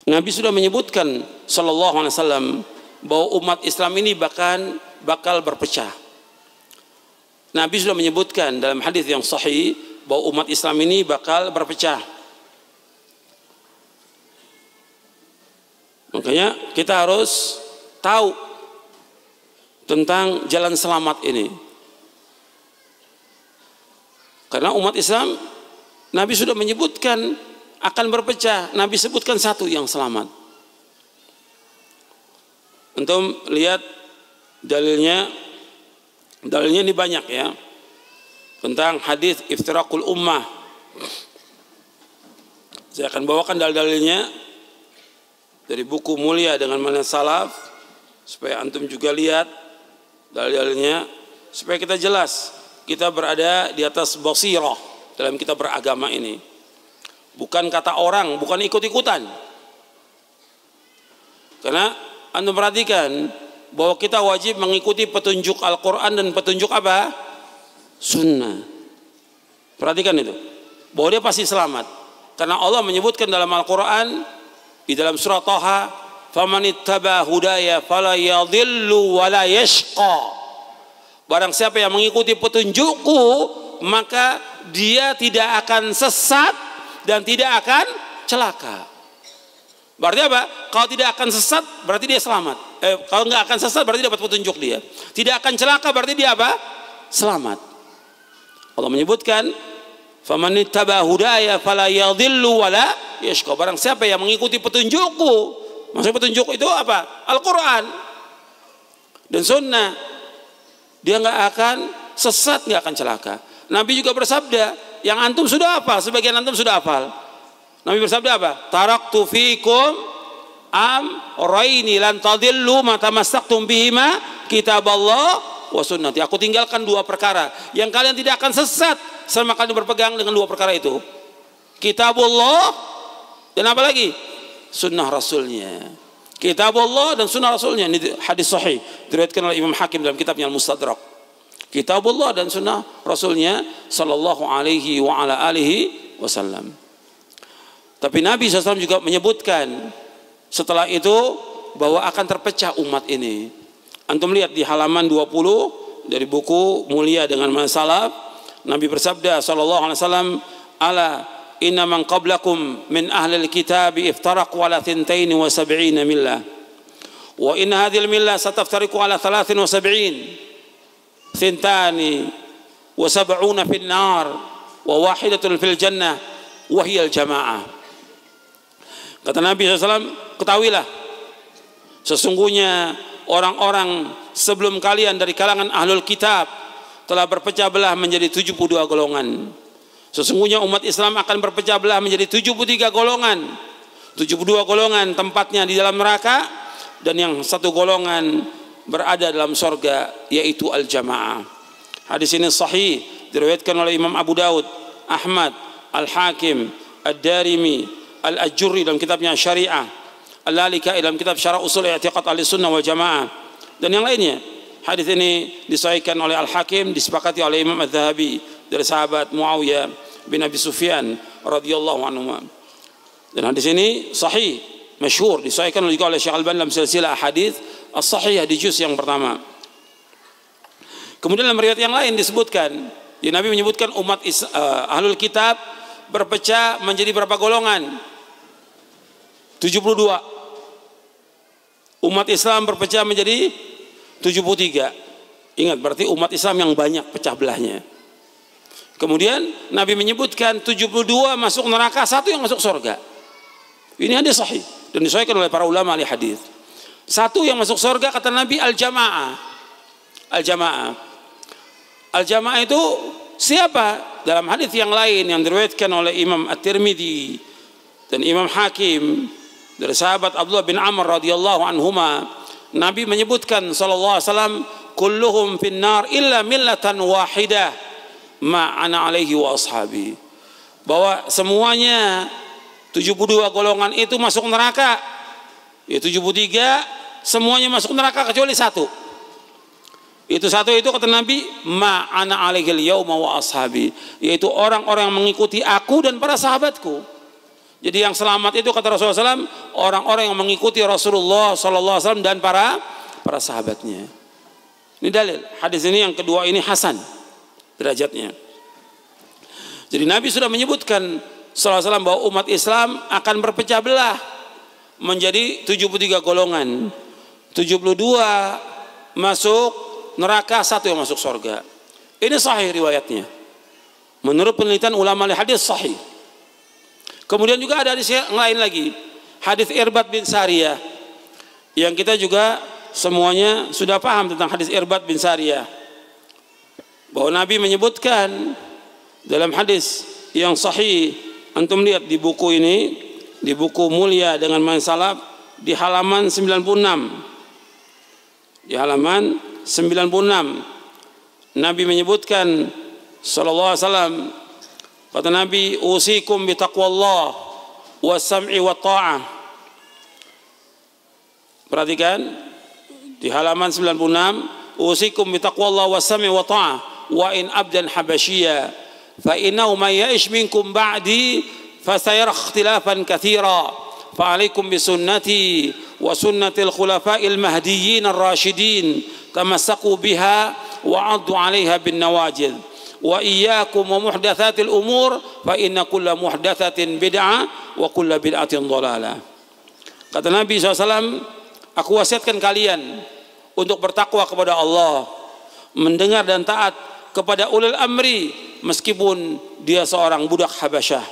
Nabi sudah menyebutkan sallallahu alaihi wasallam bahwa umat Islam ini bakal berpecah. Nabi sudah menyebutkan dalam hadis yang sahih bahwa umat Islam ini bakal berpecah. Makanya kita harus tahu tentang jalan selamat ini. Karena umat Islam, Nabi sudah menyebutkan akan berpecah. Nabi sebutkan satu yang selamat. Antum lihat dalilnya ini banyak ya. Tentang hadis iftiraqul ummah. Saya akan bawakan dalil-dalilnya dari buku Mulia dengan Manhaj Salaf supaya antum juga lihat dalil-dalilnya supaya kita jelas kita berada di atas basirah dalam kita beragama ini. Bukan kata orang, bukan ikut-ikutan. Karena antum perhatikan bahwa kita wajib mengikuti petunjuk Al-Quran dan petunjuk apa? Sunnah. Perhatikan itu. Bahwa dia pasti selamat. Karena Allah menyebutkan dalam Al-Quran di dalam surah Thaha, "Famanittaba hudaya fala yadhillu wa la yashqa." Barang siapa yang mengikuti petunjukku, maka dia tidak akan sesat dan tidak akan celaka. Berarti apa? Kalau tidak akan sesat, berarti dia selamat. Kalau nggak akan sesat, berarti dapat petunjuk dia. Tidak akan celaka, berarti dia apa? Selamat. Allah menyebutkan, "Famanittaba hudaya fala yadhillu wa la yashqa." Barang siapa yang mengikuti petunjukku, maksud petunjuk itu apa? Al-Quran dan Sunnah. Dia nggak akan sesat, nggak akan celaka. Nabi juga bersabda, yang antum sudah hafal, sebagian antum sudah hafal. Nabi bersabda apa? "Taraktu fikum amrayni lan tadillu ma tamassaktum bihima kitaballah wa sunnati." Aku tinggalkan dua perkara yang kalian tidak akan sesat selama kalian berpegang dengan dua perkara itu. Kitabullah dan apa lagi? Sunnah Rasulnya. Kitabullah dan sunnah Rasulnya. Ini hadis sahih diriwayatkan oleh Imam Hakim dalam kitabnya Al-Mustadrak. Kitabullah dan sunnah Rasulnya sallallahu alaihi wa ala alihi wasallam. Tapi Nabi SAW juga menyebutkan setelah itu bahwa akan terpecah umat ini. Antum lihat di halaman 20 dari buku Mulia dengan Manhaj Salaf, Nabi bersabda sallallahu alaihi wasallam, "Ala inna man qablakum min ahlil kitab iftaraqu ala 72 millah wa inna hadhil millah sataftariqu ala 73 thintani wa sab'una fil nar wa wahidatun fil jannah wa hiya al jamaah." Kata Nabi SAW, ketahuilah sesungguhnya orang-orang sebelum kalian dari kalangan ahlul kitab telah berpecah belah menjadi 72 golongan. Sesungguhnya umat Islam akan berpecah belah menjadi 73 golongan. 72 golongan tempatnya di dalam neraka, dan yang satu golongan berada dalam sorga, yaitu al-jamaah. Hadis ini sahih diriwayatkan oleh Imam Abu Daud, Ahmad, Al-Hakim, Ad-Darimi, Al-Ajurri dalam kitabnya Syariah, Al-Lalikai dalam kitab Syarah Usul I'tiqad Ahlussunnah wal Jamaah, dan yang lainnya. Hadis ini disahihkan oleh Al-Hakim, disepakati oleh Imam Az-Zahabi dari sahabat Muawiyah bin Abi Sufyan radhiyallahu anhu. Dan hadis ini sahih, masyhur, disahihkan juga oleh Syekh Al-Albani dalam silsilah hadis as-sahihah di juz yang pertama. Kemudian dalam riwayat yang lain disebutkan, ya, Nabi menyebutkan umat ahlul kitab berpecah menjadi berapa golongan? 72. Umat Islam berpecah menjadi 73. Ingat, berarti umat Islam yang banyak pecah belahnya. Kemudian Nabi menyebutkan 72 masuk neraka, satu yang masuk surga. Ini hadis sahih dan disahihkan oleh para ulama ahli hadis. Satu yang masuk surga kata Nabi al-jamaah. Al-jamaah. Al-jamaah itu siapa? Dalam hadis yang lain yang diriwayatkan oleh Imam At-Tirmidzi dan Imam Hakim dari sahabat Abdullah bin Amr radhiyallahu anhuma, Nabi menyebutkan sallallahu alaihi wasallam, "Kulluhum finnar illa millatan wahidah ma ana alaihi wa ashabi." Bahwa semuanya 72 golongan itu masuk neraka. Ya 73 semuanya masuk neraka kecuali satu. Itu satu itu kata Nabi, "Ma ana alaihi yauma wa ashabi." Yaitu orang-orang yang mengikuti aku dan para sahabatku. Jadi yang selamat itu kata Rasulullah SAW orang-orang yang mengikuti Rasulullah SAW dan para sahabatnya. Ini dalil. Hadis ini yang kedua ini hasan derajatnya. Jadi Nabi sudah menyebutkan SAW bahwa umat Islam akan berpecah belah menjadi 73 golongan. 72 masuk neraka, 1 yang masuk surga. Ini sahih riwayatnya. Menurut penelitian ulama hadis sahih. Kemudian juga ada hadis yang lain lagi, hadis Irbad bin Sariyah, yang kita juga semuanya sudah paham tentang hadis Irbad bin Sariyah, bahwa Nabi menyebutkan dalam hadis yang sahih, antum lihat di buku ini, di buku Mulia dengan Mansalab di halaman 96, di halaman 96 Nabi menyebutkan sallallahu alaihi wasallam, kata Nabi, usikum bi taqwallah was-sam'i wa ta'ah. Perhatikan di halaman 96, usikum bi taqwallah was-sam'i wa ta'ah wa in abdan habasyiya fa innahu may ya'ish minkum ba'di fasayara ikhtilafan katsira fa 'alaikum bi sunnati wa sunnatil khulafa'il mahdiyyin ar-rasyidin tamassaku biha wa 'addu 'alaiha bin nawajid wa iyyakum wa muhdatsatil umur fa inna kulla muhdatsatin bid'ah wa kulla bid'atin dhalalah. Kata Nabi SAW, aku wasiatkan kalian untuk bertakwa kepada Allah, mendengar dan taat kepada ulil amri meskipun dia seorang budak Habasyah.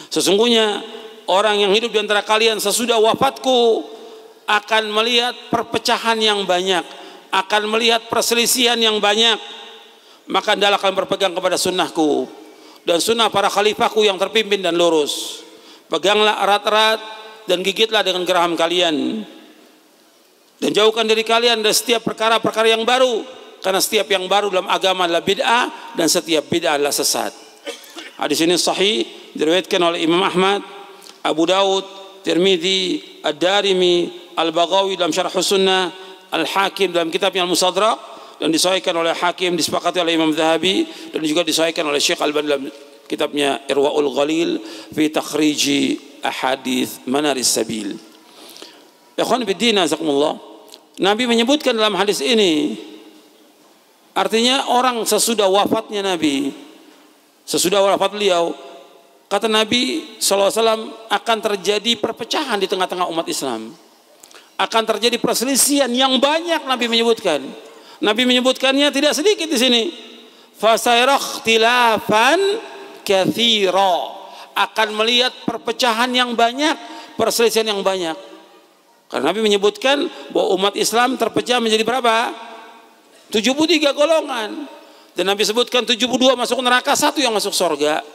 Sesungguhnya orang yang hidup di antara kalian sesudah wafatku akan melihat perpecahan yang banyak, akan melihat perselisihan yang banyak. Maka hendaklah kalian berpegang kepada sunnahku dan sunnah para khalifahku yang terpimpin dan lurus. Peganglah erat-erat dan gigitlah dengan geraham kalian, dan jauhkan diri kalian dari setiap perkara-perkara yang baru, karena setiap yang baru dalam agama adalah bid'ah dan setiap bid'ah adalah sesat. Hadis ini sahih, diriwayatkan oleh Imam Ahmad, Abu Daud, Tirmidzi, Ad-Darimi, Al-Baghawi dalam Syarh Sunnah, Al-Hakim dalam kitabnya Al-Mustadrak, dan disahihkan oleh Hakim, disepakati oleh Imam Zahabi, dan juga disahihkan oleh Syekh Al-Albani dalam kitabnya Irwaul Ghalil fi takhriji ahadits Manaris Sabil. Ikhwan fillah jazakumullah. Nabi menyebutkan dalam hadis ini, artinya orang sesudah wafatnya Nabi, sesudah wafat beliau, kata Nabi SAW, akan terjadi perpecahan di tengah-tengah umat Islam, akan terjadi perselisihan yang banyak. Nabi menyebutkan, Nabi menyebutkannya tidak sedikit di sini. Fasayara ikhtilafan katsira, akan melihat perpecahan yang banyak, perselisihan yang banyak. Karena Nabi menyebutkan bahwa umat Islam terpecah menjadi berapa? 73 golongan. Dan Nabi sebutkan 72 masuk neraka, 1 yang masuk surga.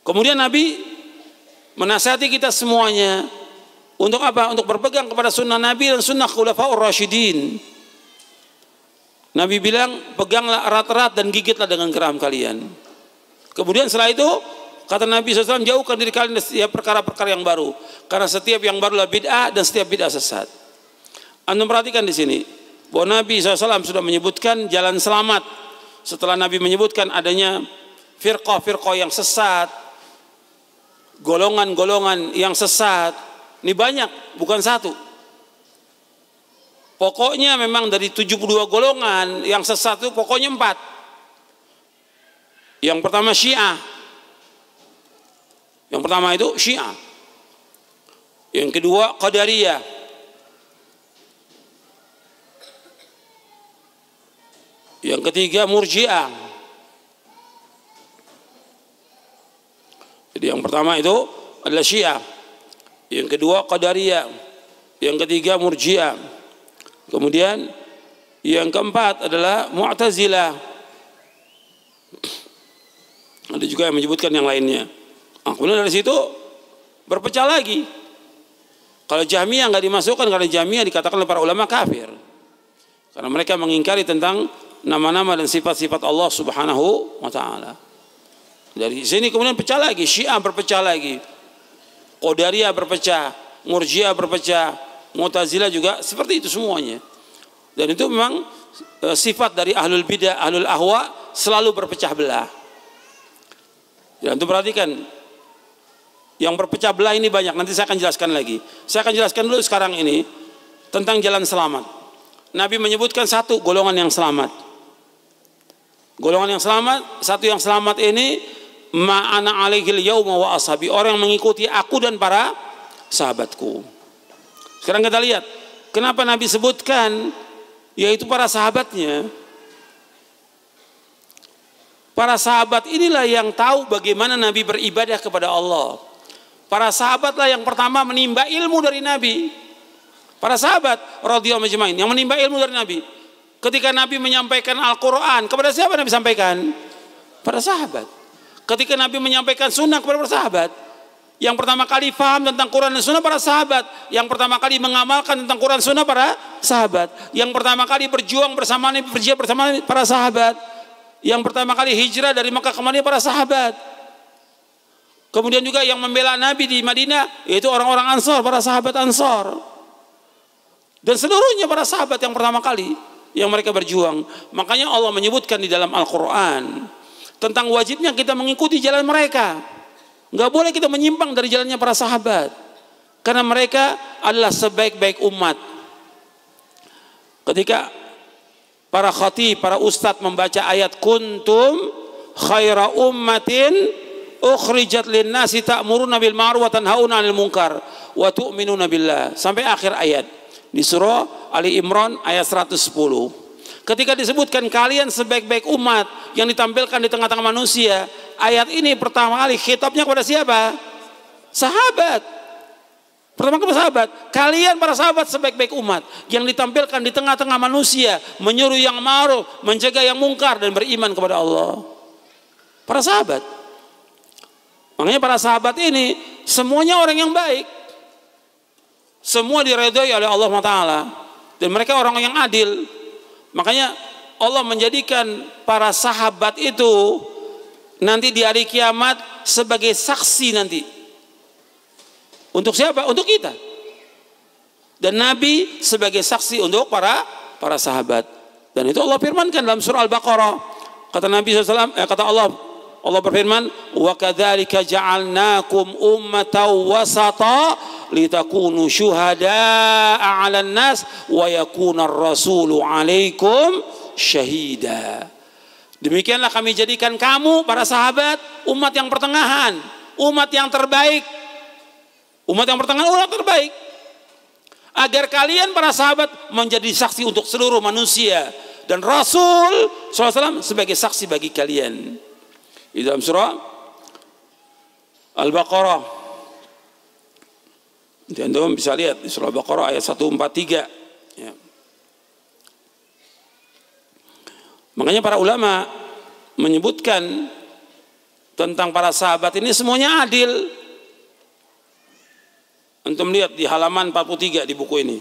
Kemudian Nabi menasihati kita semuanya untuk apa? Untuk berpegang kepada sunnah Nabi dan sunnah khulafaur rasyidin. Nabi bilang, peganglah erat-erat dan gigitlah dengan geraham kalian. Kemudian setelah itu, kata Nabi SAW, jauhkan diri kalian dari setiap perkara-perkara yang baru, karena setiap yang baru adalah bid'ah dan setiap bid'ah sesat. Anda perhatikan di sini bahwa Nabi SAW sudah menyebutkan jalan selamat. Setelah Nabi menyebutkan adanya firqah-firqah yang sesat, golongan-golongan yang sesat, ini banyak, bukan satu. Pokoknya memang dari 72 golongan yang sesat itu pokoknya 4. Yang pertama Syiah. Yang pertama itu Syiah. Yang kedua Qadariyah. Yang ketiga Murji'ah. Jadi yang pertama itu adalah Syiah. Yang kedua Qadariyah, yang ketiga Murji'ah, kemudian yang keempat adalah Mu'tazilah. Ada juga yang menyebutkan yang lainnya. Kemudian dari situ berpecah lagi. Kalau Jahmiyah nggak dimasukkan, karena Jahmiyah dikatakan oleh para ulama kafir, karena mereka mengingkari tentang nama-nama dan sifat-sifat Allah Subhanahu wa Ta'ala. Dari sini kemudian pecah lagi, Syiah berpecah lagi, Qadariyah berpecah, Murji'ah berpecah, Mu'tazilah juga seperti itu semuanya. Dan itu memang sifat dari ahlul bidah, ahlul ahwa, selalu berpecah belah. Ya, untuk perhatikan, yang berpecah belah ini banyak. Nanti saya akan jelaskan lagi. Saya akan jelaskan dulu sekarang ini tentang jalan selamat. Nabi menyebutkan satu golongan yang selamat. Golongan yang selamat, satu yang selamat ini ma'ana alaihil yauma wa ashabi, orang yang mengikuti aku dan para sahabatku. Sekarang kita lihat kenapa Nabi sebutkan yaitu para sahabatnya. Para sahabat inilah yang tahu bagaimana Nabi beribadah kepada Allah. Para sahabatlah yang pertama menimba ilmu dari Nabi. Para sahabat radhiyallahu ajmain yang menimba ilmu dari Nabi. Ketika Nabi menyampaikan Al-Quran, kepada siapa Nabi sampaikan? Para sahabat. Ketika Nabi menyampaikan sunnah kepada para sahabat, yang pertama kali paham tentang Quran dan sunnah para sahabat. Yang pertama kali mengamalkan tentang Quran sunnah para sahabat. Yang pertama kali berjuang bersama Nabi, berjihad bersama para sahabat. Yang pertama kali hijrah dari Makkah ke Madinah para sahabat. Kemudian juga yang membela Nabi di Madinah yaitu orang-orang Ansor, para sahabat Ansor. Dan seluruhnya para sahabat yang pertama kali yang mereka berjuang. Makanya Allah menyebutkan di dalam Al-Quran tentang wajibnya kita mengikuti jalan mereka. Nggak boleh kita menyimpang dari jalannya para sahabat, karena mereka adalah sebaik-baik umat. Ketika para khatib, para ustadz membaca ayat kuntum khaira ummatin ukhrijat linnasi ta'muruna bil ma'ruf wa tanhauna 'anil munkar wa tu'minuna billah, sampai akhir ayat di surah Ali Imran ayat 110. Ketika disebutkan kalian sebaik-baik umat yang ditampilkan di tengah-tengah manusia, ayat ini pertama kali khitabnya kepada siapa? Sahabat. Pertama kepada sahabat. Kalian para sahabat sebaik-baik umat yang ditampilkan di tengah-tengah manusia, menyuruh yang ma'ruf, mencegah yang mungkar, dan beriman kepada Allah. Para sahabat. Makanya para sahabat ini semuanya orang yang baik. Semua diridhoi oleh Allah Taala, dan mereka orang yang adil. Makanya Allah menjadikan para sahabat itu nanti di hari kiamat sebagai saksi nanti. Untuk siapa? Untuk kita. Dan Nabi sebagai saksi untuk para sahabat. Dan itu Allah firmankan dalam surah Al-Baqarah. Kata Nabi SAW, kata Allah berfirman, wa kadzalika ja'alnakum ummatan wasata litakunu syuhada'a 'alan nas wa yakuna ar-rasulu 'alaikum syahida. Demikianlah kami jadikan kamu para sahabat umat yang pertengahan, umat yang terbaik. Umat yang pertengahan, umat terbaik. Agar kalian para sahabat menjadi saksi untuk seluruh manusia, dan Rasul SAW sebagai saksi bagi kalian. Di dalam surah Al-Baqarah, Anda bisa lihat di surah Al-Baqarah ayat 143. Ya. Makanya para ulama menyebutkan tentang para sahabat ini semuanya adil. Antum lihat di halaman 43 di buku ini,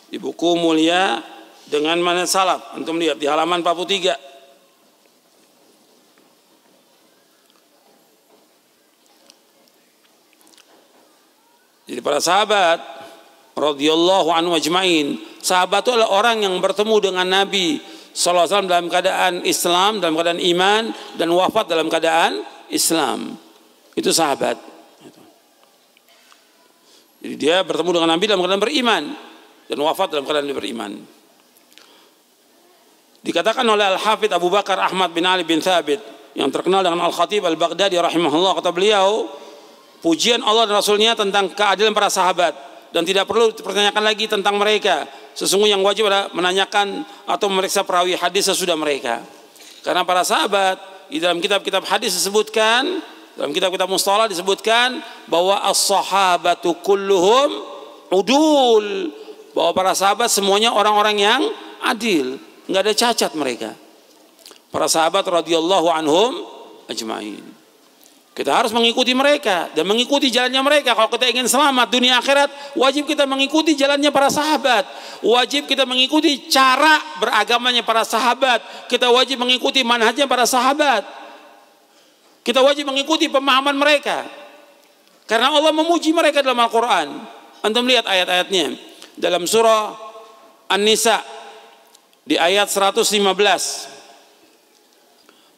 di buku Mulia dengan Manhaj Salaf. Antum lihat di halaman 43. Jadi para sahabat radhiyallahu anhu ajmain, sahabat itu adalah orang yang bertemu dengan Nabi sallallahu alaihi wasallam dalam keadaan Islam, dalam keadaan iman, dan wafat dalam keadaan Islam. Itu sahabat. Jadi dia bertemu dengan Nabi dalam keadaan beriman dan wafat dalam keadaan beriman. Dikatakan oleh Al-Hafidz Abu Bakar Ahmad bin Ali bin Thabit yang terkenal dengan Al-Khatib Al-Baghdadi rahimahullah, kata beliau, pujian Allah dan Rasulnya tentang keadilan para sahabat, dan tidak perlu dipertanyakan lagi tentang mereka. Sesungguhnya yang wajib adalah menanyakan atau memeriksa perawi hadis sesudah mereka. Karena para sahabat di dalam kitab-kitab hadis disebutkan, dalam kitab-kitab mustalah disebutkan bahwa as-sahabatu kulluhum udul, bahwa para sahabat semuanya orang-orang yang adil, nggak ada cacat mereka. Para sahabat radhiyallahu anhum ajmain. Kita harus mengikuti mereka dan mengikuti jalannya mereka. Kalau kita ingin selamat dunia akhirat, wajib kita mengikuti jalannya para sahabat. Wajib kita mengikuti cara beragamanya para sahabat. Kita wajib mengikuti manhajnya para sahabat. Kita wajib mengikuti pemahaman mereka. Karena Allah memuji mereka dalam Al-Quran. Antum lihat ayat-ayatnya. Dalam surah An-Nisa di ayat 115.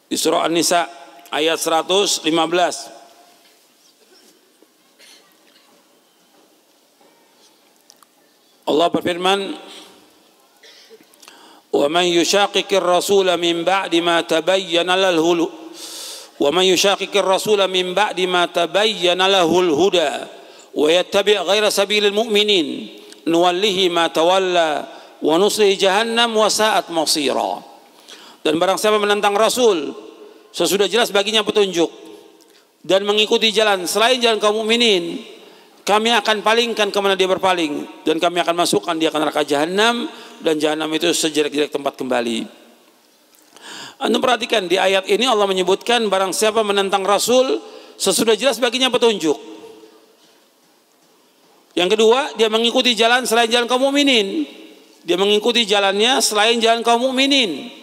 Di surah An-Nisa ayat 115. Allah berfirman, "Wa man yushaqiqir rasula min ba'di ma tabayyana lahul wa man yushaqiqir rasula min ba'di ma tabayyana lahul huda wa yattabi' ghaira sabilil mu'minin nuwallihi ma tawalla wa nuslihi jahannam wa sa'at masira." Dan barang siapa menentang Rasul sesudah jelas baginya petunjuk dan mengikuti jalan selain jalan kaum mukminin, kami akan palingkan kemana dia berpaling dan kami akan masukkan dia ke neraka jahanam, dan jahanam itu sejelek-jelek tempat kembali. Anda perhatikan di ayat ini Allah menyebutkan barang siapa menentang Rasul sesudah jelas baginya petunjuk. Yang kedua, dia mengikuti jalan selain jalan kaum mukminin. Dia mengikuti jalannya selain jalan kaum mukminin.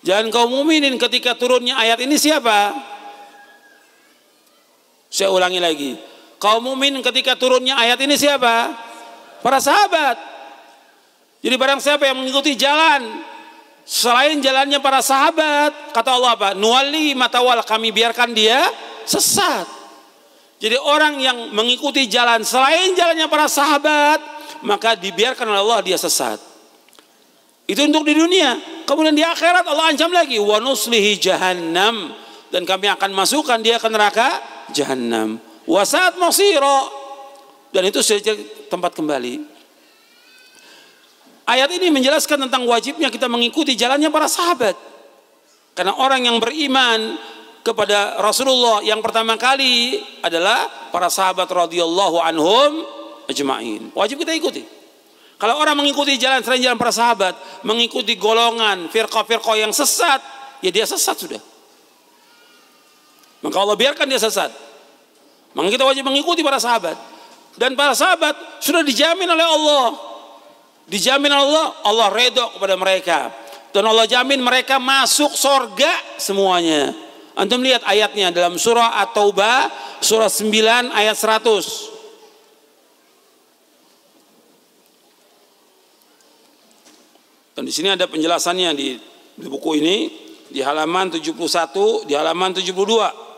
Jalan kaum mukminin ketika turunnya ayat ini siapa? Saya ulangi lagi. Kaum mukmin ketika turunnya ayat ini siapa? Para sahabat. Jadi barang siapa yang mengikuti jalan selain jalannya para sahabat, kata Allah apa? Nuwalli matawal, kami biarkan dia sesat. Jadi orang yang mengikuti jalan selain jalannya para sahabat, maka dibiarkan oleh Allah dia sesat. Itu untuk di dunia. Kemudian di akhirat Allah ancam lagi, wa nuslihi jahannam, dan kami akan masukkan dia ke neraka jahanam. Wasat masira, dan itu saja tempat kembali. Ayat ini menjelaskan tentang wajibnya kita mengikuti jalannya para sahabat. Karena orang yang beriman kepada Rasulullah yang pertama kali adalah para sahabat radhiyallahu anhum ajma'in. Wajib kita ikuti. Kalau orang mengikuti jalan selain jalan para sahabat, mengikuti golongan firqah-firqah yang sesat, ya dia sesat sudah. Maka Allah biarkan dia sesat. Maka kita wajib mengikuti para sahabat. Dan para sahabat sudah dijamin oleh Allah. Dijamin oleh Allah, Allah redha kepada mereka. Dan Allah jamin mereka masuk surga semuanya. Antum lihat ayatnya dalam surah At-Taubah, surah 9 ayat 100. Dan di sini ada penjelasannya di buku ini, di halaman 71, di halaman 72.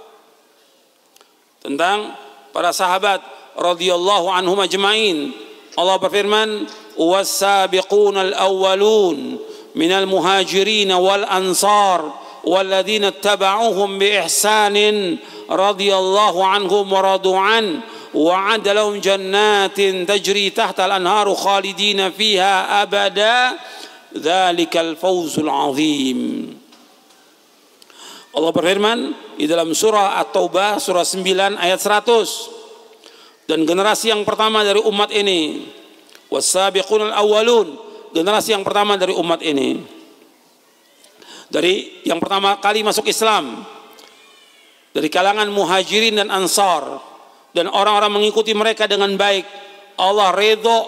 Tentang para sahabat radhiyallahu anhum ajma'in. Allah berfirman, "Was-sabiqunal awwalun minal muhajirin wal ansar walladzina ittaba'uuhum bi ihsanin radhiyallahu anhum wa radu an wa 'adda lahum jannatin tajri tahta al-anharu khalidina fiha abada dzalikal fawzul 'azim." Allah berfirman di dalam surah At-Taubah surah 9 ayat 100. Dan generasi yang pertama dari umat ini, was-sabiqunal awwalun, generasi yang pertama dari umat ini, dari yang pertama kali masuk Islam, dari kalangan muhajirin dan ansar, dan orang-orang mengikuti mereka dengan baik. Allah redho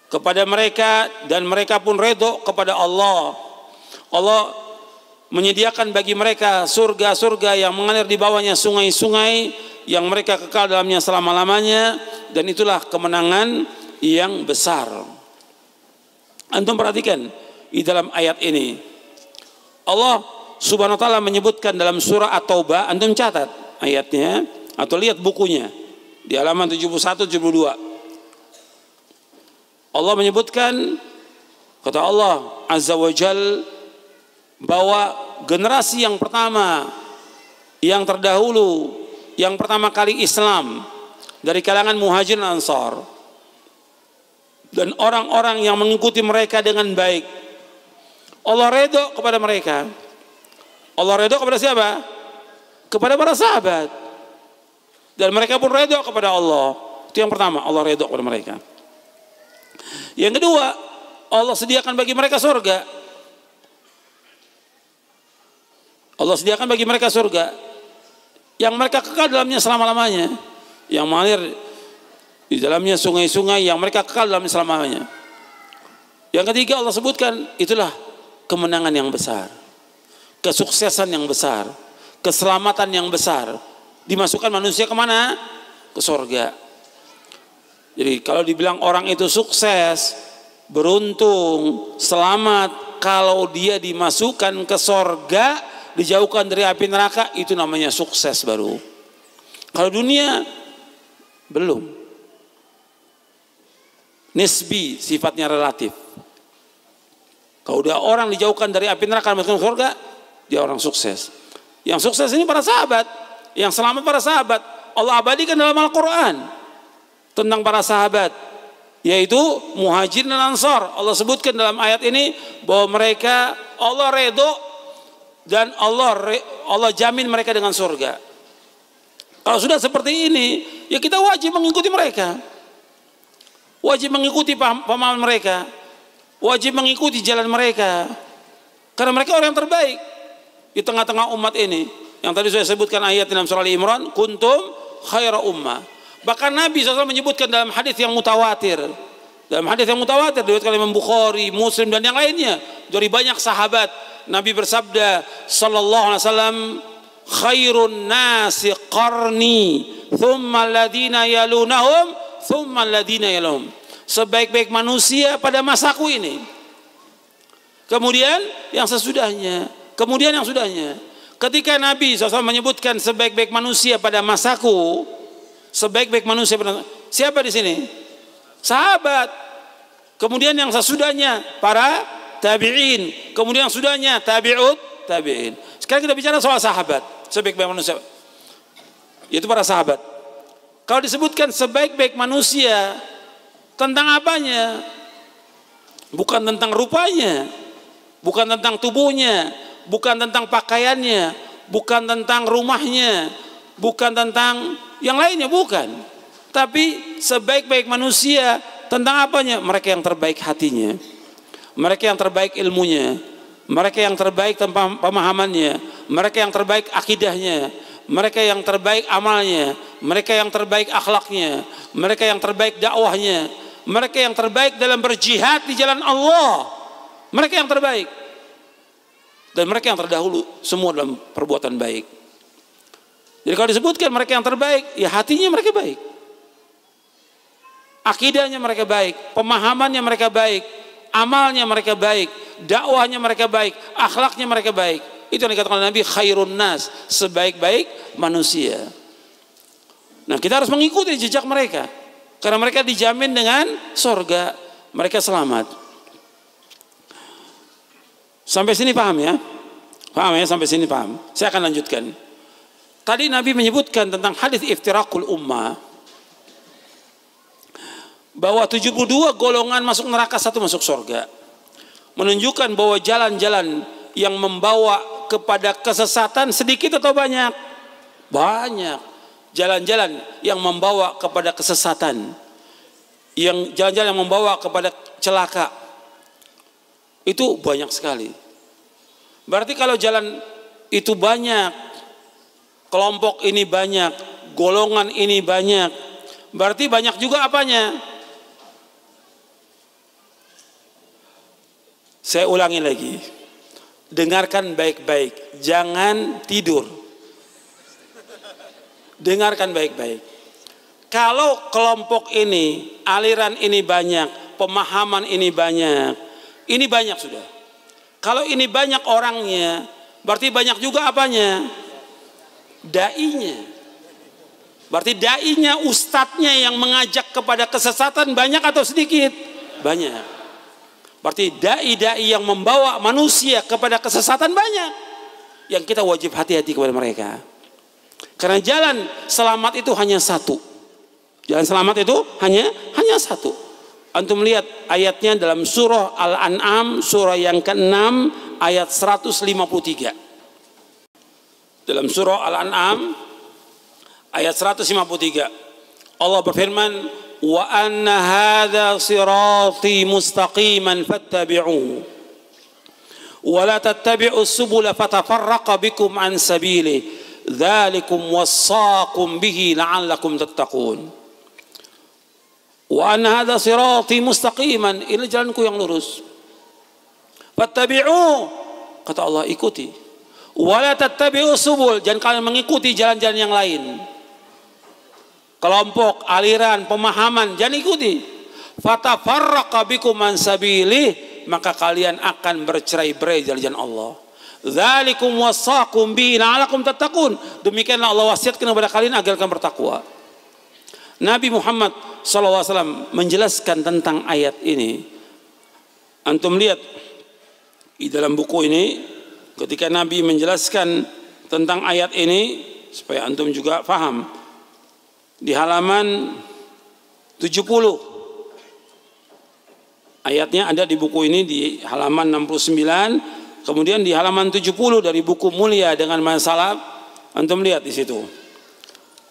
kepada mereka dan mereka pun redho kepada Allah. Allah menyediakan bagi mereka surga-surga yang mengalir di bawahnya sungai-sungai yang mereka kekal dalamnya selama-lamanya, dan itulah kemenangan yang besar. Antum perhatikan di dalam ayat ini Allah Subhanahu wa taala menyebutkan dalam surah At-Taubah, antum catat ayatnya atau lihat bukunya di halaman 71 72. Allah menyebutkan, kata Allah Azza wa Jalla, bahwa generasi yang pertama, yang terdahulu, yang pertama kali Islam dari kalangan muhajirin ansar dan orang-orang yang mengikuti mereka dengan baik, Allah redha kepada mereka. Allah redha kepada siapa? Kepada para sahabat. Dan mereka pun redha kepada Allah. Itu yang pertama, Allah redha kepada mereka. Yang kedua, Allah sediakan bagi mereka surga. Allah sediakan bagi mereka surga yang mereka kekal dalamnya selama-lamanya, yang mengalir di dalamnya sungai-sungai yang mereka kekal dalamnya selama-lamanya. Yang ketiga Allah sebutkan, itulah kemenangan yang besar, kesuksesan yang besar, keselamatan yang besar. Dimasukkan manusia kemana? Ke surga. Jadi kalau dibilang orang itu sukses, beruntung, selamat, kalau dia dimasukkan ke surga dijauhkan dari api neraka, itu namanya sukses baru. Kalau dunia belum. Nisbi, sifatnya relatif. Kalau udah orang dijauhkan dari api neraka masuk surga, dia orang sukses. Yang sukses ini para sahabat, yang selamat para sahabat. Allah abadikan dalam Al-Quran tentang para sahabat, yaitu Muhajirin dan Ansar. Allah sebutkan dalam ayat ini bahwa mereka Allah redho dan Allah jamin mereka dengan surga. Kalau sudah seperti ini, ya kita wajib mengikuti mereka, wajib mengikuti pemahaman mereka, wajib mengikuti jalan mereka, karena mereka orang yang terbaik di tengah-tengah umat ini. Yang tadi saya sebutkan ayat dalam surah Al-Imran, kuntum khaira ummah. Bahkan Nabi SAW menyebutkan dalam hadis yang mutawatir, diriwayatkan oleh Imam Bukhari, Muslim dan yang lainnya dari banyak sahabat, Nabi bersabda sallallahu alaihi wasallam, khairun nasi qarni thumma alladhina yalunahum thumma alladhina yalunhum. Sebaik-baik manusia pada masaku ini, kemudian yang sesudahnya, kemudian yang sudahnya. Ketika Nabi SAW menyebutkan sebaik-baik manusia pada masaku, sebaik-baik manusia pada, siapa di sini? Sahabat. Kemudian yang sesudahnya para tabi'in, kemudian yang sudahnya tabi'ut tabi'in. Sekarang kita bicara soal sahabat, sebaik-baik manusia, yaitu para sahabat. Kalau disebutkan sebaik-baik manusia, tentang apanya? Bukan tentang rupanya, bukan tentang tubuhnya, bukan tentang pakaiannya, bukan tentang rumahnya, bukan tentang yang lainnya, bukan. Tapi sebaik-baik manusia tentang apanya? Mereka yang terbaik hatinya, mereka yang terbaik ilmunya, mereka yang terbaik tentang pemahamannya, mereka yang terbaik akidahnya, mereka yang terbaik amalnya, mereka yang terbaik akhlaknya, mereka yang terbaik dakwahnya, mereka yang terbaik dalam berjihad di jalan Allah, mereka yang terbaik. Dan mereka yang terdahulu semua dalam perbuatan baik. Jadi kalau disebutkan mereka yang terbaik, ya hatinya mereka baik, akidahnya mereka baik, pemahamannya mereka baik, amalnya mereka baik, dakwahnya mereka baik, akhlaknya mereka baik. Itu yang dikatakan oleh Nabi, khairun nas, sebaik-baik manusia. Nah, kita harus mengikuti jejak mereka, karena mereka dijamin dengan surga, mereka selamat. Sampai sini paham ya? Paham ya? Sampai sini paham? Saya akan lanjutkan. Tadi Nabi menyebutkan tentang hadis iftirakul ummah, bahwa 72 golongan masuk neraka, 1 masuk surga. Menunjukkan bahwa jalan-jalan yang membawa kepada kesesatan sedikit atau banyak? Banyak. Jalan-jalan yang membawa kepada kesesatan, yang jalan-jalan yang membawa kepada celaka, itu banyak sekali. Berarti kalau jalan itu banyak, kelompok ini banyak, golongan ini banyak, berarti banyak juga apanya? Saya ulangi lagi, dengarkan baik-baik, jangan tidur. Dengarkan baik-baik. Kalau kelompok ini, aliran ini banyak, pemahaman ini banyak, ini banyak sudah. Kalau ini banyak orangnya, berarti banyak juga apanya? Dai-nya. Berarti dai-nya, ustadznya yang mengajak kepada kesesatan banyak atau sedikit? Banyak. Berarti dai-dai yang membawa manusia kepada kesesatan banyak. Yang kita wajib hati-hati kepada mereka. Karena jalan selamat itu hanya satu. Jalan selamat itu hanya satu. Antum lihat ayatnya dalam surah Al-An'am, surah yang ke-6 ayat 153. Dalam surah Al-An'am ayat 153, Allah berfirman, wa anna hadza sirati mustaqiman fattabi'uhu wa la tattabi'us subula fatafarraqa bikum an sabili dzalikum wassaqum bihi la'allakum tattaqun. Wa anna hadza sirati mustaqiman, ini jalanku yang lurus. Fattabi'u, kata Allah, ikuti. Wa la tattabi'us subul, jangan kalian mengikuti jalan-jalan yang lain. Kelompok, aliran, pemahaman, jangan ikuti. Fatafarraqa bikum an sabilih, maka kalian akan bercerai-berai dari jalan Allah. Dzalikum wasaqum bihi la'allakum tattaqun. Demikianlah Allah wasiatkan kepada kalian agar kalian bertakwa. Nabi Muhammad SAW menjelaskan tentang ayat ini. Antum lihat di dalam buku ini ketika Nabi menjelaskan tentang ayat ini supaya antum juga paham. Di halaman 70 ayatnya ada di buku ini di halaman 69, kemudian di halaman 70 dari buku Mulia dengan Masalah, antum lihat di situ.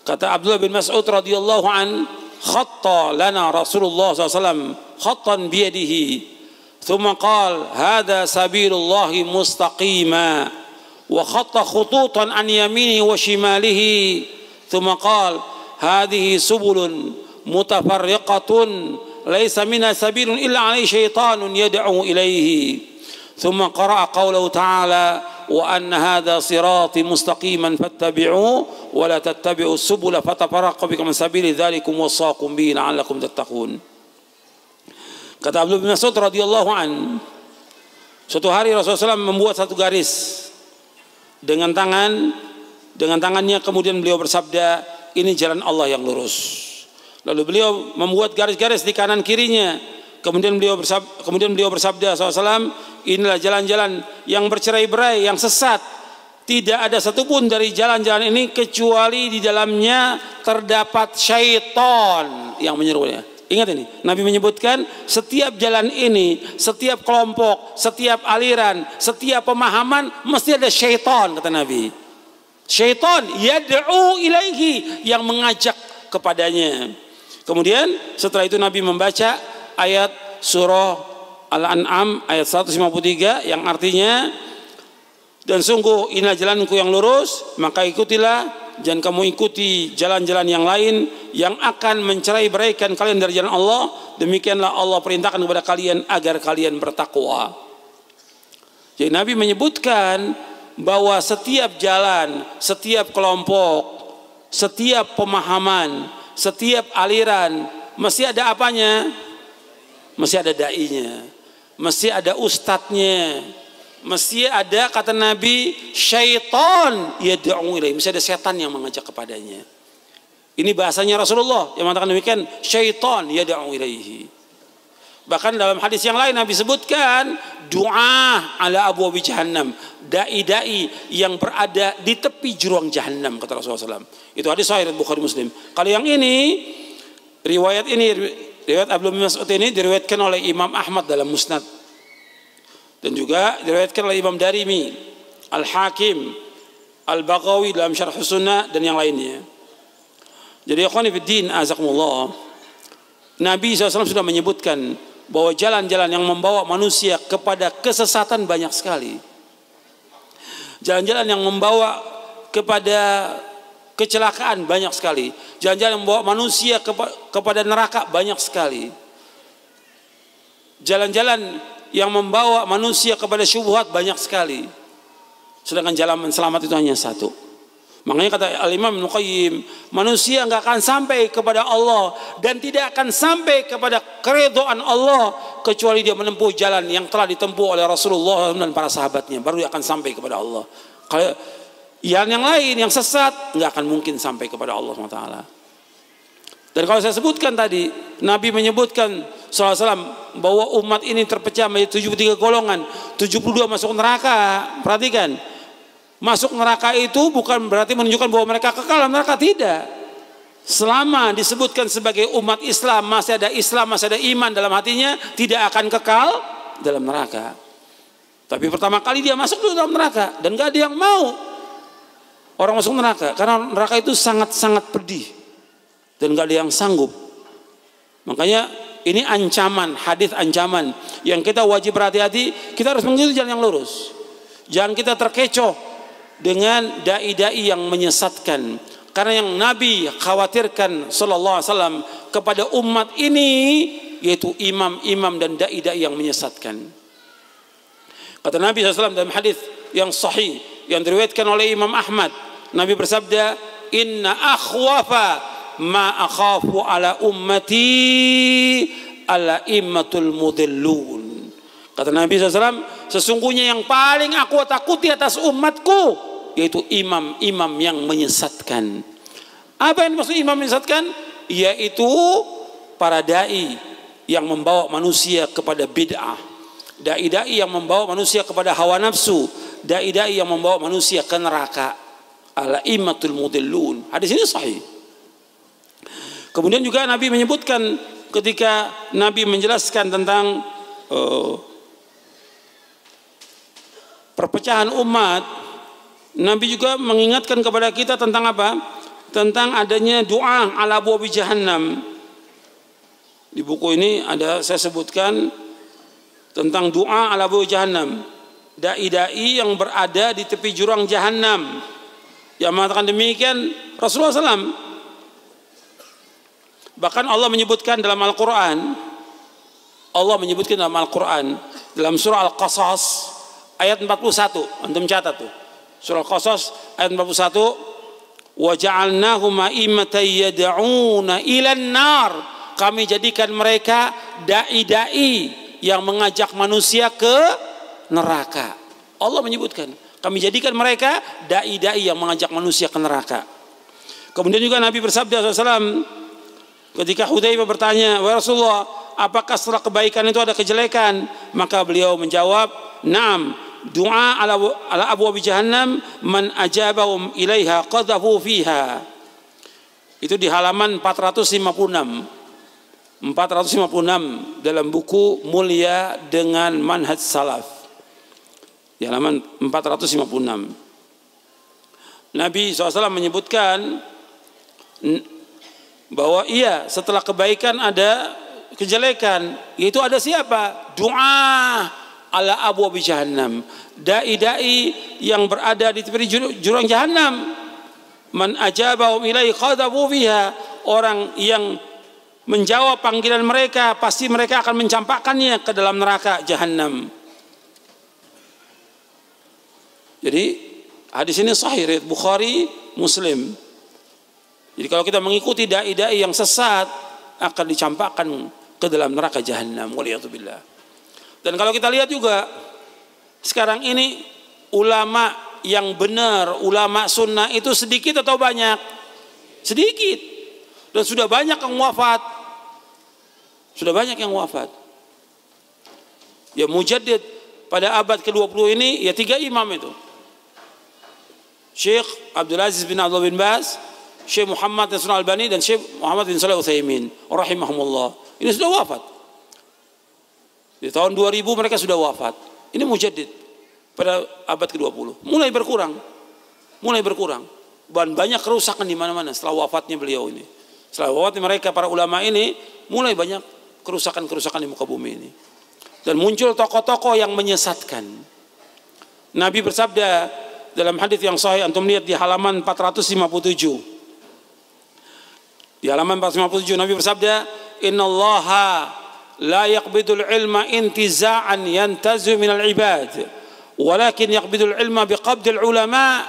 Kata Abdullah bin Mas'ud radhiyallahu an, khatta lana Rasulullah SAW khattan biyadihi, thumma qala hadha sabilullahi mustaqima, wa khatta khututan an yaminihi wa shimalihi, thumma qala hadhihi subulun mutafarriqatun laisa minha sabilun illa alaihi syaitanun yad'u ilaihi. Thumma qara'a qawlahu ta'ala wa anna hadha sirati mustaqiman fattabi'uhu wa la tattabi'us subula fatafarraqu bikum an sabili dzalikum wasaqum bihi la'allakum tattaqun. Kata Abdullah bin Mas'ud radhiyallahu an, suatu hari Rasulullah SAW membuat satu garis dengan tangannya, kemudian beliau bersabda, ini jalan Allah yang lurus. Lalu beliau membuat garis-garis di kanan kirinya. Kemudian beliau bersabda SAW, inilah jalan-jalan yang bercerai-berai, yang sesat. Tidak ada satupun dari jalan-jalan ini kecuali di dalamnya terdapat syaitan yang menyerunya. Ingat ini, Nabi menyebutkan setiap jalan ini, setiap kelompok, setiap aliran, setiap pemahaman mesti ada syaitan, kata Nabi. Syaitan yad'u ilaihi, yang mengajak kepadanya. Kemudian setelah itu Nabi membaca ayat surah Al-An'am ayat 153 yang artinya, dan sungguh inilah jalanku yang lurus, maka ikutilah, jangan kamu ikuti jalan-jalan yang lain yang akan mencerai-beraikan kalian dari jalan Allah. Demikianlah Allah perintahkan kepada kalian agar kalian bertakwa. Jadi Nabi menyebutkan bahwa setiap jalan, setiap kelompok, setiap pemahaman, setiap aliran mesti ada apanya? Mesti ada dai-nya, mesti ada ustadznya, mesti ada, kata Nabi, syaitan yad'u ilaihi, mesti ada setan yang mengajak kepadanya. Ini bahasanya Rasulullah yang mengatakan demikian, syaitan yad'u ilaihi. Bahkan dalam hadis yang lain Nabi sebutkan doa ala abwabi jahannam, dai-dai yang berada di tepi jurang jahannam, kata Rasulullah SAW. Itu hadis sahih Bukhari Muslim. Kalau yang ini, riwayat Abdullah bin Mas'ud ini diriwayatkan oleh Imam Ahmad dalam Musnad, dan juga diriwayatkan oleh Imam Darimi, Al-Hakim, Al-Baghawi dalam Syarh Sunnah, dan yang lainnya. Jadi ikhwani fiddin azakumullah, Nabi SAW sudah menyebutkan bahwa jalan-jalan yang membawa manusia kepada kesesatan banyak sekali. Jalan-jalan yang membawa kepada kecelakaan banyak sekali. Jalan-jalan yang membawa manusia kepada neraka banyak sekali. Jalan-jalan yang membawa manusia kepada syubhat banyak sekali. Sedangkan jalan selamat itu hanya satu. Makanya kata Al-Imam Ibnu Qayyim, manusia nggak akan sampai kepada Allah dan tidak akan sampai kepada keridhaan Allah kecuali dia menempuh jalan yang telah ditempuh oleh Rasulullah dan para sahabatnya, baru dia akan sampai kepada Allah. Kalau yang lain yang sesat nggak akan mungkin sampai kepada Allah SWT. Dan kalau saya sebutkan tadi, Nabi menyebutkan SAW bahwa umat ini terpecah menjadi 73 golongan, 72 masuk neraka. Perhatikan, masuk neraka itu bukan berarti menunjukkan bahwa mereka kekal dalam neraka, tidak. Selama disebutkan sebagai umat Islam, masih ada Islam, masih ada iman dalam hatinya, tidak akan kekal dalam neraka. Tapi pertama kali dia masuk dulu dalam neraka, dan gak ada yang mau orang masuk neraka, karena neraka itu sangat-sangat pedih dan gak ada yang sanggup. Makanya ini ancaman, hadis ancaman yang kita wajib berhati-hati. Kita harus mengikuti jalan yang lurus. Jangan kita terkecoh dengan dai-dai yang menyesatkan. Karena yang Nabi khawatirkan sallallahu alaihi wasallam kepada umat ini yaitu imam-imam dan dai-dai yang menyesatkan. Kata Nabi SAW dalam hadis yang sahih yang diriwayatkan oleh Imam Ahmad, Nabi bersabda, inna akhwafa ma akhafu ala ummati ala immatul mudillun. Kata Nabi SAW, sesungguhnya yang paling aku takuti atas umatku yaitu imam-imam yang menyesatkan. Apa yang maksud imam menyesatkan? Yaitu para dai yang membawa manusia kepada bid'ah, dai-dai yang membawa manusia kepada hawa nafsu, dai-dai yang membawa manusia ke neraka. Al-immatul mudillun. Hadis ini sahih. Kemudian juga Nabi menyebutkan ketika Nabi menjelaskan tentang perpecahan umat, Nabi juga mengingatkan kepada kita tentang apa? Tentang adanya doa ala abwabi jahannam. Di buku ini ada saya sebutkan tentang doa ala abwabi jahannam. Dai-dai yang berada di tepi jurang jahannam. Yang mengatakan demikian Rasulullah SAW. Bahkan Allah menyebutkan dalam Al-Quran, dalam surah Al-Qasas ayat 41, antum catat tuh, surah Al-Qasas ayat 41, wa ja'alnahum a'immatan yad'una ilan nar, kami jadikan mereka dai-dai yang mengajak manusia ke neraka. Allah menyebutkan kami jadikan mereka dai-dai yang mengajak manusia ke neraka. Kemudian juga Nabi bersabda SAW ketika Hudzaifah bertanya, "Wahai Rasulullah, apakah setelah kebaikan itu ada kejelekan?" Maka beliau menjawab, "Na'am, doa ala abwabi jahannam man ajabahum ilaiha qadhafu fiha." Itu di halaman 456 dalam buku Mulia dengan Manhaj Salaf. Di halaman 456. Nabi SAW menyebutkan bahwa iya, setelah kebaikan ada kejelekan. Yaitu ada siapa? Doa ala abwabi jahannam. Dai-dai yang berada di tepi jurang jahannam. Man ajabahum ilaihi qadhafu fiha. Orang yang menjawab panggilan mereka, pasti mereka akan mencampakkannya ke dalam neraka jahannam. Jadi hadis ini sahih riwayat Bukhari, Muslim. Jadi kalau kita mengikuti dai-dai yang sesat akan dicampakkan ke dalam neraka jahannam. Waliyatubillah. Dan kalau kita lihat juga sekarang ini ulama yang benar, ulama sunnah itu sedikit atau banyak? Sedikit. Dan sudah banyak yang wafat. Ya mujaddid pada abad ke-20 ini ya 3 imam itu. Syekh Abdul Aziz bin Abdullah bin Baz, Syekh Muhammad Nasrul Albani dan Syekh Muhammad bin Shalih Utsaimin rahimahumullah. Ini sudah wafat. Di tahun 2000 mereka sudah wafat. Ini mujaddid pada abad ke-20. Mulai berkurang. Dan banyak kerusakan di mana-mana setelah wafatnya beliau ini. Setelah wafatnya mereka para ulama ini, mulai banyak kerusakan-kerusakan di muka bumi ini. Dan muncul tokoh-tokoh yang menyesatkan. Nabi bersabda dalam hadis yang sahih, antum lihat di halaman 457. Di halaman 457 Nabi bersabda, "Innallaha la yaqbidul ilma intiza'an yantazu minal ibad, walakin yaqbidul ilma biqabdil ulama,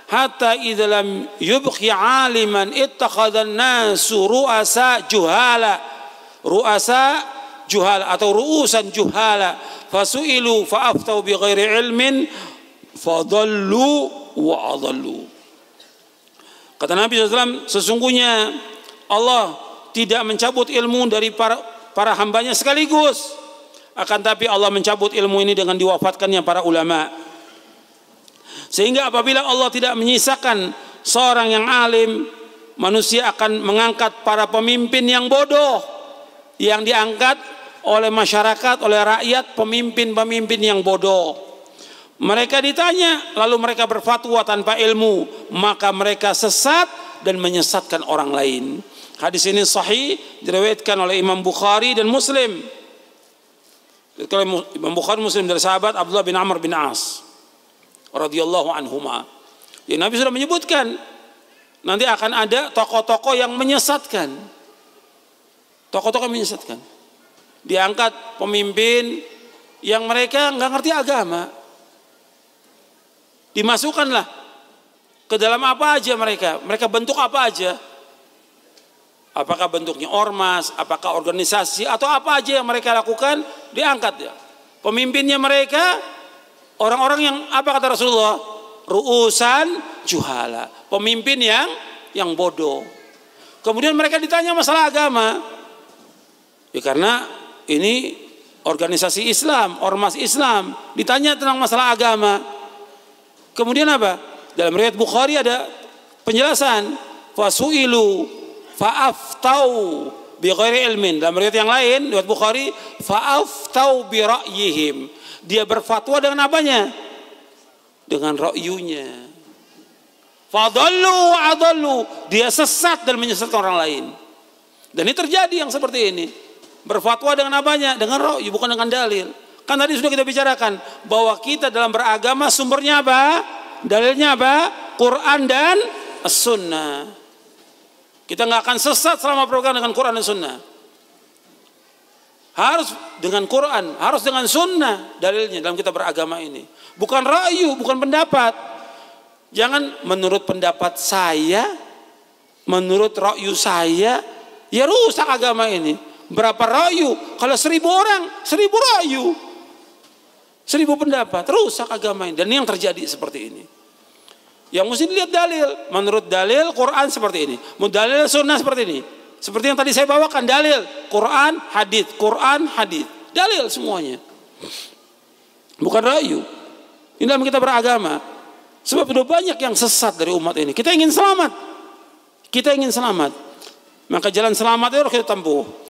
hatta idza lam yubqi 'aliman ittakhadhan nasu ru'asa juhala atau ru'usan juhala fasu'ilu fa'aftau bighairi ilmin fadallu wa adallu." Kata Nabi SAW, sesungguhnya Allah tidak mencabut ilmu dari para hambanya sekaligus, akan tapi Allah mencabut ilmu ini dengan diwafatkannya para ulama. Sehingga apabila Allah tidak menyisakan seorang yang alim, manusia akan mengangkat para pemimpin yang bodoh, yang diangkat oleh masyarakat, oleh rakyat, pemimpin-pemimpin yang bodoh. Mereka ditanya, lalu mereka berfatwa tanpa ilmu, maka mereka sesat dan menyesatkan orang lain. Hadis ini sahih, diriwayatkan oleh Imam Bukhari dan Muslim. Imam Bukhari Muslim dari sahabat Abdullah bin Amr bin As radhiyallahu anhuma. Ya, Nabi sudah menyebutkan nanti akan ada tokoh-tokoh yang menyesatkan. Tokoh-tokoh yang menyesatkan. Diangkat pemimpin yang mereka nggak ngerti agama. Dimasukkanlah ke dalam apa aja mereka bentuk apa aja, apakah bentuknya ormas, apakah organisasi, atau apa aja yang mereka lakukan, diangkat ya pemimpinnya mereka orang-orang yang apa kata Rasulullah? Ru'usan juhala, pemimpin yang bodoh. Kemudian mereka ditanya masalah agama. Ya karena ini organisasi Islam, ormas Islam, ditanya tentang masalah agama. Kemudian apa? Dalam riwayat Bukhari ada penjelasan, fasu'ilu fa'aftau bi ghairi ilmin. Dalam riwayat yang lain, riwayat Bukhari, fa'aftau bi ra'yihim. Dia berfatwa dengan apanya? Dengan ra'yunya. Fadallu adallu, dia sesat dan menyesatkan orang lain. Dan ini terjadi yang seperti ini. Berfatwa dengan apanya? Dengan ra'yu, bukan dengan dalil. Kan tadi sudah kita bicarakan bahwa kita dalam beragama sumbernya apa? Dalilnya apa? Quran dan As-Sunnah. Kita nggak akan sesat selama berpegang dengan Quran dan Sunnah. Harus dengan Quran, harus dengan Sunnah dalilnya dalam kita beragama ini. Bukan ra'yu, bukan pendapat. Jangan menurut pendapat saya, menurut ra'yu saya, ya rusak agama ini. Berapa ra'yu? Kalau 1000 orang, 1000 ra'yu. 1000 pendapat, rusak agama ini. Dan ini yang terjadi seperti ini. Yang mesti dilihat dalil. Menurut dalil Quran seperti ini. Menurut dalil Sunnah seperti ini. Seperti yang tadi saya bawakan, dalil Quran, hadits, Quran, hadits. Dalil semuanya. Bukan ra'yu. Ini dalam kita beragama. Sebab sudah banyak yang sesat dari umat ini. Kita ingin selamat. Kita ingin selamat. Maka jalan selamat itu harus kita tempuh.